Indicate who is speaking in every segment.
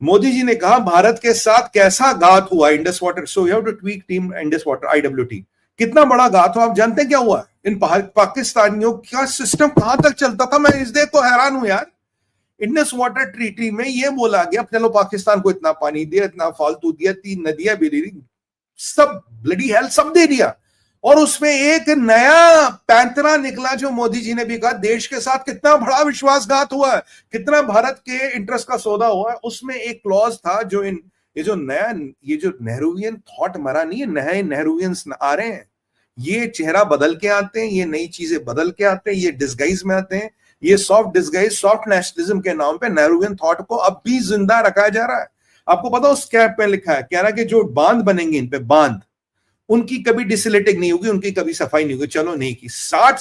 Speaker 1: मोदी जी ने कहा भारत के साथ कैसा घात हुआ Indus water, so you have to tweak team Indus water IWT। कितना बड़ा घात हुआ, आप जानते हैं क्या हुआ? इन पाकिस्तानियों का सिस्टम कहां तक चलता था, मैं इस देख को हैरान हूं यार। इंडस वाटर ट्रीटी में ये बोला गया चलो पाकिस्तान को इतना पानी दिया, इतना फालतू दिया, 3 नदियां भी दी, सब ब्लडी हेल सब दे दिया। और उसमें एक नया पैंतरा निकला जो मोदी जी ने भी कहा देश के साथ कितना बड़ा विश्वासघात हुआ है, कितना भारत के इंटरेस्ट का सौदा हुआ है। उसमें एक क्लॉज था जो ये जो नया, ये जो नेहरूवियन थॉट मरा नहीं है, नए नेहरूवियंस आ रहे हैं, ये चेहरा बदल के आते हैं, ये नई चीजें बदल के आते हैं, ये डिस्गाइज में आते हैं, ये सॉफ्ट डिस्गाइज सॉफ्ट नेशनलिज्म के नाम पे नेहरूवियन थॉट को अब भी जिंदा रखा जा रहा है। आपको पता उस कैप पे लिखा है, कह रहा कि जो बांध बनेंगे इन पे बांध, उनकी कभी डिसलेटिंग नहीं होगी, उनकी कभी सफाई नहीं होगी। चलो नहीं की, 60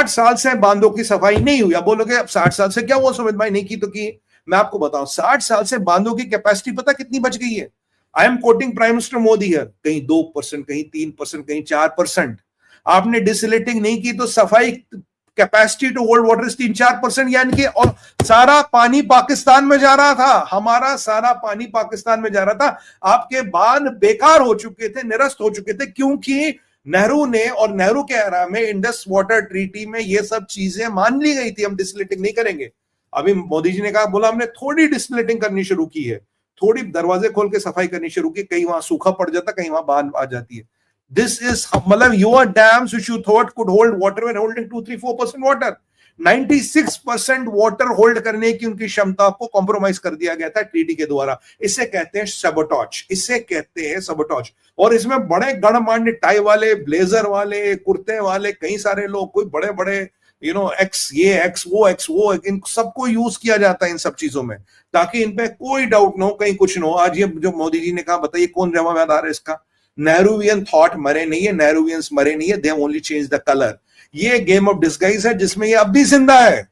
Speaker 1: साल से बांधों की सफाई नहीं हुई। आप बोलोगे अब 60 साल से क्या हुआ सुमित भाई, नहीं की तो की। मैं आपको बताऊं 60 साल से बांधों की कैपेसिटी पता कितनी बच गई है? I am quoting prime minister Modi है, कहीं 2%, कहीं 3%, कहीं 4%। आपने डिसलेटिंग नहीं की तो सफाई कैपेसिटी टू होल्ड वाटर 3-4%, यानी कि और सारा पानी पाकिस्तान में जा रहा था, हमारा सारा पानी पाकिस्तान में जा रहा था। आपके बांध बेकार हो चुके थे, निरस्त हो चुके थे, क्योंकि नेहरू ने और नेहरू के एरा में इंडस वाटर ट्रीटी में ये सब चीजें मान ली गई थी, हम डिसलेटिंग नहीं करेंगे। अभी मोदी जी ने कहा, बोला हमने थोड़ी डिसलेटिंग करनी शुरू की है, थोड़ी दरवाजे खोल के सफाई करनी शुरू की, कहीं वहां सूखा पड़ जाता, कहीं वहां बांध आ जाती है। This is मतलब your dams which you thought could hold water were holding 2-3-4% water. 96% water hold करने की उनकी क्षमता को कॉम्प्रोमाइज कर दिया गया था ट्रीटी के द्वारा। इसे कहते हैं सबोटॉज, इसे कहते हैं सबोटॉज। और इसमें बड़े गणमान्य टाई वाले, ब्लेजर वाले, कुर्ते वाले, कई सारे लोग, कोई बड़े बड़े एक्स ये एक्स वो इन सबको यूज किया जाता है इन सब चीजों में, ताकि इन पे कोई डाउट ना हो, कहीं कुछ ना हो। आज ये जो मोदी जी ने कहा, बताइए कौन जवाबदार है इसका? नेहरूवियन थॉट मरे नहीं है, नेहरूवियंस मरे नहीं है, they only change the colour. ये गेम ऑफ डिस्गाइज है जिसमें ये अब भी जिंदा है।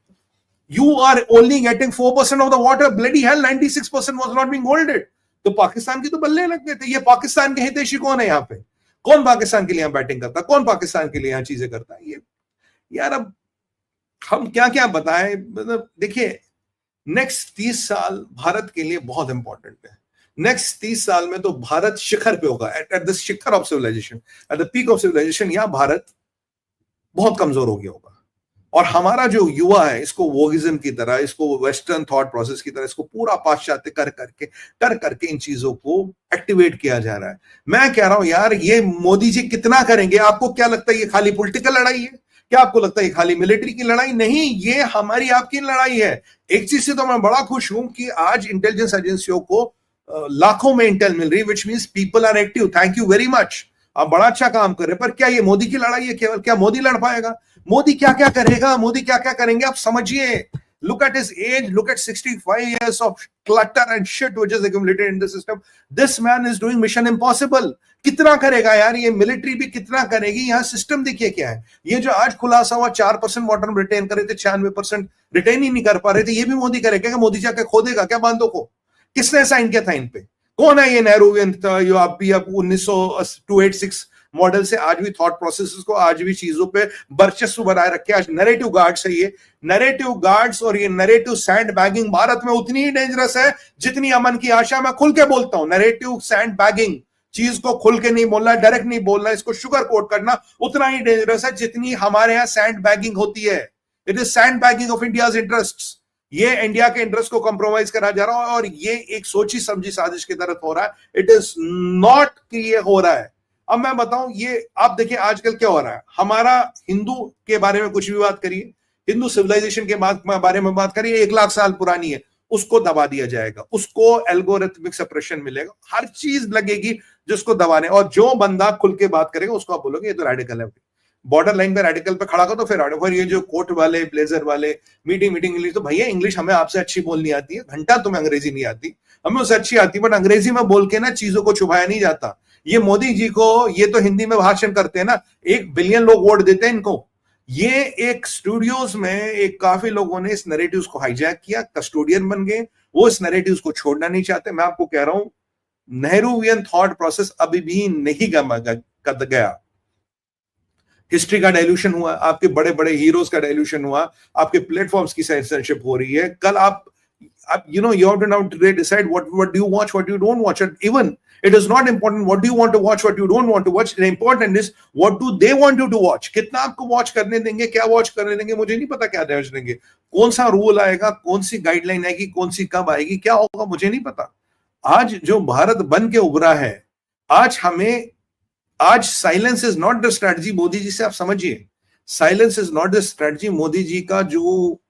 Speaker 1: You are only getting 4% of the water, bloody hell 96% was not being holded. तो पाकिस्तान की तो बल्ले लग गए थे। ये पाकिस्तान के हितैषी कौन है यहाँ पे? कौन पाकिस्तान के लिए बैटिंग करता, कौन पाकिस्तान के लिए यहाँ चीजें करता है? ये यार अब हम क्या क्या बताएं। मतलब देखिए, नेक्स्ट 30 साल भारत के लिए बहुत इंपॉर्टेंट है। नेक्स्ट 30 साल में तो भारत शिखर पे होगा, at the shikhar of civilisation, at the peak of civilisation. यहां भारत बहुत कमजोर हो गया होगा। और हमारा जो युवा है, इसको वोगिज्म की तरह, इसको वेस्टर्न थॉट प्रोसेस की तरह, इसको पूरा पाश्चात्य कर करके इन चीजों को एक्टिवेट किया जा रहा है। मैं कह रहा हूं यार, ये मोदी जी कितना करेंगे? आपको क्या लगता है ये खाली पॉलिटिकल लड़ाई है? क्या आपको लगता है ये खाली मिलिट्री की लड़ाई? नहीं, ये हमारी आपकी लड़ाई है। एक चीज से तो मैं बड़ा खुश हूं कि आज इंटेलिजेंस एजेंसियों को लाखों में इंटेल मिल रही, which means people are active. Thank you very much, आप बड़ा अच्छा काम कर रहे हैं। पर क्या ये मोदी की लड़ाई है केवल? क्या मोदी लड़ पाएगा? मोदी क्या क्या करेगा, मोदी क्या क्या करेंगे, आप समझिए। Look at his age, look at 65 years of clutter and shit which is accumulated in the system. This man is doing mission impossible. कितना करेगा यार? ये मिलिट्री भी कितना करेगी? यहाँ सिस्टम देखिए क्या है। ये जो आज खुलासा हुआ 4% वाटर रिटेन कर रहे थे, 96% रिटेन ही नहीं कर पा रहे थे, ये भी मोदी करेगा क्या? मोदी जाके खोदेगा क्या बांधों को? किसने साइन किया था इन पे? कौन है ये नेहरूवियन? जो आप भी अब 1986 मॉडल से आज भी थॉट प्रोसेसेस को, आज भी चीजों पे वर्चस्व बनाए रखे। आज नैरेटिव गार्ड्स है, ये नैरेटिव गार्ड्स और ये नैरेटिव सैंड बैगिंग भारत में उतनी ही डेंजरस है जितनी अमन की आशा। मैं खुल के बोलता हूं, नैरेटिव सैंड बैगिंग, चीज को खुल के नहीं बोलना, डायरेक्ट नहीं बोलना, इसको शुगर कोट करना उतना ही डेंजरस है जितनी हमारे यहाँ सैंड बैगिंग होती है। It is sand bagging of India's interests. ये इंडिया के इंटरेस्ट को कंप्रोमाइज करा जा रहा है और ये एक सोची समझी साजिश की तरफ हो रहा है। इट इज नॉट कि ये हो रहा है। अब मैं बताऊं, ये आप देखिए आजकल क्या हो रहा है। हमारा हिंदू के बारे में कुछ भी बात करिए, हिंदू सिविलाइजेशन के बारे में बात करिए, 1 लाख साल पुरानी है, उसको दबा दिया जाएगा, उसको एल्गोरिथमिक सप्रेशन मिलेगा, हर चीज लगेगी जिसको दबाने। और जो बंदा खुल के बात करेगा उसको आप बोलोगे ये तो रेडिकल है। बॉर्डर लाइन पे रेडिकल पे खड़ा कर तो फिर ये जो कोट वाले, ब्लेजर वाले, मीटिंग इंग्लिश, तो भैया इंग्लिश हमें आपसे अच्छी बोलनी आती है, घंटा तुम्हें अंग्रेजी नहीं आती, हमें उससे अच्छी आती है, बट अंग्रेजी में बोल के ना चीजों को छुपाया नहीं जाता। ये मोदी जी को, ये तो हिंदी में भाषण करते हैं ना, 1 बिलियन लोग वोट देते हैं इनको। ये एक स्टूडियोज में एक काफी लोगों ने इस नैरेटिव्स को हाईजैक किया, कस्टोडियन बन गए, वो इस नैरेटिव्स को छोड़ना नहीं चाहते। मैं आपको कह रहा हूं, नेहरूवियन थॉट प्रोसेस अभी भी नहीं गया। हिस्ट्री का डाइल्यूशन हुआ, आपके बड़े बड़े हीरोज का डाइल्यूशन हुआ, आपके प्लेटफॉर्म्स की सेंसरशिप हो रही है। कल आप you have to now decide what do you watch, what you don't watch. And even it is not important what do you want to watch, what you don't want to watch. The important is what do they want you to watch. कितना आपको watch करने देंगे, क्या watch करने देंगे, मुझे नहीं पता क्या वॉच देंगे, कौन सा रूल आएगा, कौन सी गाइडलाइन आएगी, कौन सी कब आएगी, क्या होगा, मुझे नहीं पता. आज जो भारत बन के उभरा है, आज silence is not the strategy. Modi ji से आप समझिए, silence is not the strategy. Modi ji का जो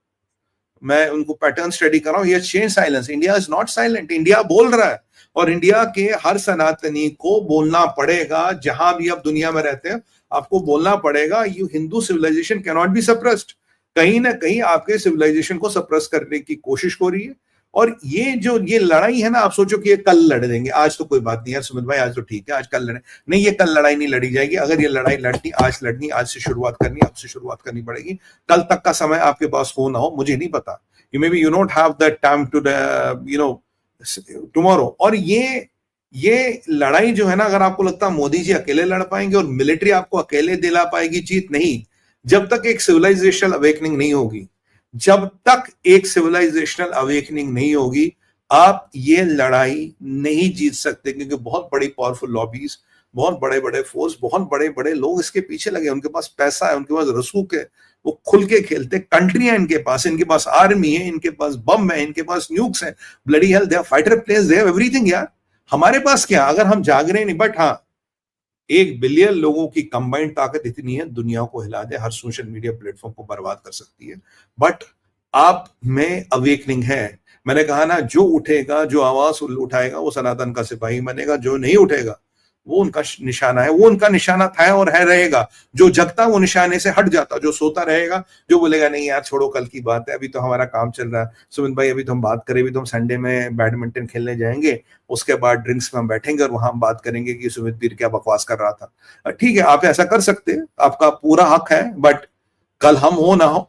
Speaker 1: मैं उनको पैटर्न स्टडी कर रहा हूं, ये change silence. India is not silent. India बोल रहा है, और इंडिया के हर सनातनी को बोलना पड़ेगा. जहां भी आप दुनिया में रहते हैं आपको बोलना पड़ेगा. You Hindu civilisation can not be suppressed. कहीं ना कहीं आपके सिविलाइजेशन को सप्रेस करने की कोशिश हो रही है. और ये लड़ाई है ना, आप सोचो कि ये कल लड़ देंगे, आज तो कोई बात नहीं यार सुमित भाई, आज तो ठीक है, आज कल लड़े नहीं, ये कल लड़ाई नहीं लड़ी जाएगी. अगर ये लड़ाई लड़नी, आज लड़नी, आज से शुरुआत करनी, अब से शुरुआत करनी पड़ेगी. कल तक का समय आपके पास हो ना हो मुझे नहीं पता. You not have the time to tomorrow. और ये लड़ाई जो है ना, अगर आपको लगता है मोदी जी अकेले लड़ पाएंगे और मिलिट्री आपको अकेले दिला पाएगी जीत, नहीं. जब तक एक सिविलाइजेशनल अवेकनिंग नहीं होगी, जब तक एक सिविलाइजेशनल अवेकनिंग नहीं होगी, आप ये लड़ाई नहीं जीत सकते. क्योंकि बहुत बड़ी पावरफुल लॉबीज, बहुत बड़े बड़े फोर्स, बहुत बड़े बड़े लोग इसके पीछे लगे. उनके पास पैसा है, उनके पास रसूख है, वो खुल के खेलते. कंट्री है इनके पास आर्मी है, इनके पास बम है, इनके पास न्यूक्स है. Bloody hell, they have fighter planes, they have everything. यार हमारे पास क्या, अगर हम जाग रहे नहीं. बट हाँ, 1 बिलियन लोगों की कंबाइंड ताकत इतनी है, दुनिया को हिला दे, हर सोशल मीडिया प्लेटफॉर्म को बर्बाद कर सकती है. बट आप में अवेकनिंग है. मैंने कहा ना, जो उठेगा, जो आवाज उठाएगा वो सनातन का सिपाही बनेगा. जो नहीं उठेगा वो उनका निशाना है, वो उनका निशाना था और है, रहेगा. जो जगता वो निशाने से हट जाता, जो सोता रहेगा, जो बोलेगा नहीं यार छोड़ो कल की बात है, अभी तो हमारा काम चल रहा है. सुमित भाई अभी तो हम बात करें, अभी तो हम संडे में बैडमिंटन खेलने जाएंगे, उसके बाद ड्रिंक्स में हम बैठेंगे और वहां हम बात करेंगे कि सुमित पीर क्या बकवास कर रहा था. ठीक है, आप ऐसा कर सकते हैं, आपका पूरा हक है. बट कल हम हो ना हो,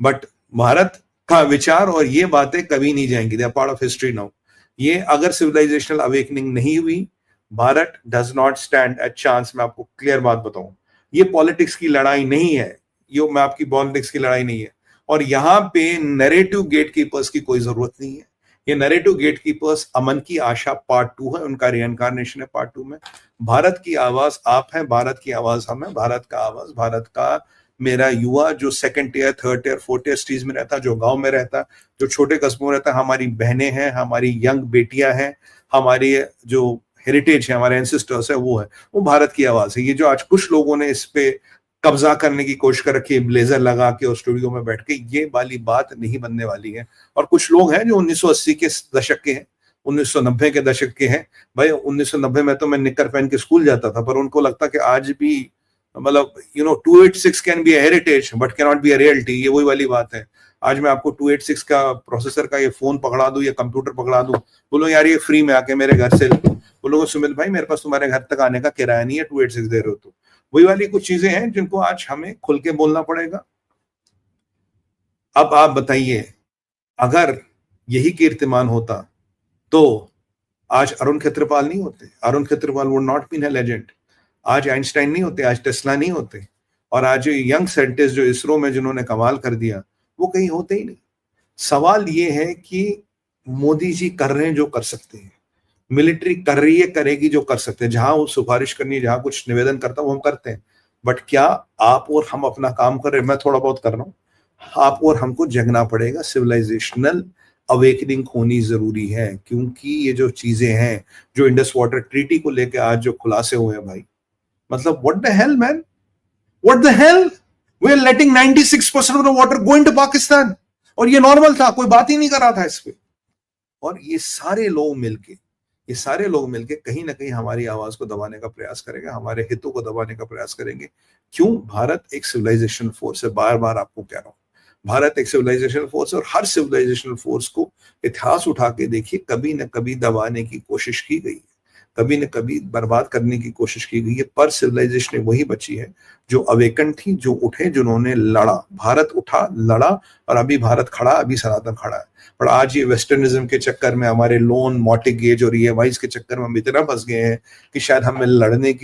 Speaker 1: बट भारत का विचार और ये बातें कभी नहीं जाएंगी. They are part of history now. ये अगर सिविलाइजेशनल अवेकनिंग नहीं हुई, Bharat does not stand a chance. मैं आपको क्लियर बात बताऊं, ये पॉलिटिक्स की लड़ाई नहीं है, ये मैं आपकी पॉलिटिक्स की लड़ाई नहीं है. और यहाँ पे नैरेटिव गेटकीपर्स की कोई जरूरत नहीं है. ये नैरेटिव गेटकीपर्स अमन की आशा पार्ट 2 है, उनका रिइंकार्नेशन है पार्ट 2 में. भारत की आवाज आप हैं, भारत की आवाज हम है. भारत का आवाज, भारत का मेरा युवा जो 2nd tier, 3rd tier, 4th tier cities में रहता, जो गांव में रहता, जो छोटे कस्बों में रहता, हमारी बहनें हैं, हमारी यंग बेटियां हैं, हमारी जो हेरिटेज है, हमारे एंसेस्टर्स है, वो भारत की आवाज है. ये जो आज कुछ लोगों ने इस पे कब्जा करने की कोशिश कर रखी है, ब्लेजर लगा के और स्टूडियो में बैठ के, ये वाली बात नहीं बनने वाली है. और कुछ लोग हैं जो 1980 के दशक के हैं, 1990 के दशक के हैं. भाई 1990 में तो मैं निक्कर पहन के स्कूल जाता था, पर उनको लगता कि आज भी मतलब 286 can be a heritage but can not be a reality. ये वही वाली बात है. आज मैं आपको 286 का प्रोसेसर का ये फोन पकड़ा दूं या कंप्यूटर पकड़ा दूं, बोलो यार ये फ्री में आके मेरे घर से, बोलोगे सुमित भाई मेरे पास तुम्हारे घर तक आने का किराया नहीं है, 286 दे रहे हो. तो वही वाली कुछ चीजें हैं जिनको आज हमें खुल के बोलना पड़ेगा. अब आप बताइए, अगर यही कीर्तिमान होता तो आज अरुण खेत्रपाल नहीं होते. Arun Khetarpal would not been a legend. आज आइंस्टाइन नहीं होते, आज टेस्ला नहीं होते, और आज यंग साइंटिस्ट जो इसरो में जिन्होंने कमाल कर दिया, वो कहीं होते ही नहीं. सवाल ये है कि मोदी जी कर रहे हैं जो कर सकते हैं, मिलिट्री कर रही है, करेगी जो कर सकते हैं. जहां वो सिफारिश करनी है, जहां कुछ निवेदन करता है वो हम करते हैं. बट क्या आप और हम अपना काम कर रहे हैं? मैं थोड़ा बहुत कर रहा हूं, आप और हमको जगना पड़ेगा. सिविलाइजेशनल अवेकनिंग होनी जरूरी है. क्योंकि ये जो चीजें हैं, जो इंडस वाटर ट्रीटी को लेकर आज जो खुलासे हुए हैं भाई, मतलब what the hell man, what the hell, we are letting 96% of the water go into Pakistan. और ये नॉर्मल था, कोई बात ही नहीं कर रहा था इस पे. और ये सारे लोग मिलके कहीं ना कहीं हमारी आवाज को दबाने का प्रयास करेंगे, हमारे हितों को दबाने का प्रयास करेंगे. क्यों? भारत एक सिविलाइजेशन फोर्स है. बार बार आपको कह रहा हूं, भारत एक सिविलाइजेशन फोर्स है. और हर सिविलाइजेशन फोर्स को इतिहास उठा के देखिए, कभी न कभी दबाने की कोशिश की गई है, कभी न कभी बर्बाद करने की कोशिश की गई है. पर सिविलाइजेशन वही बची है जो अवेकन थी, जो उठे, जिन्होंने लड़ा. भारत उठा, लड़ा, और अभी भारत खड़ा, अभी सनातन खड़ा है. पर आज ये वेस्टर्निज्म के चक्कर में, हमारे लोन मॉर्गेज और ईएमआईज के चक्कर में हम इतना फंस गए हैं कि शायद हमें लड़ने की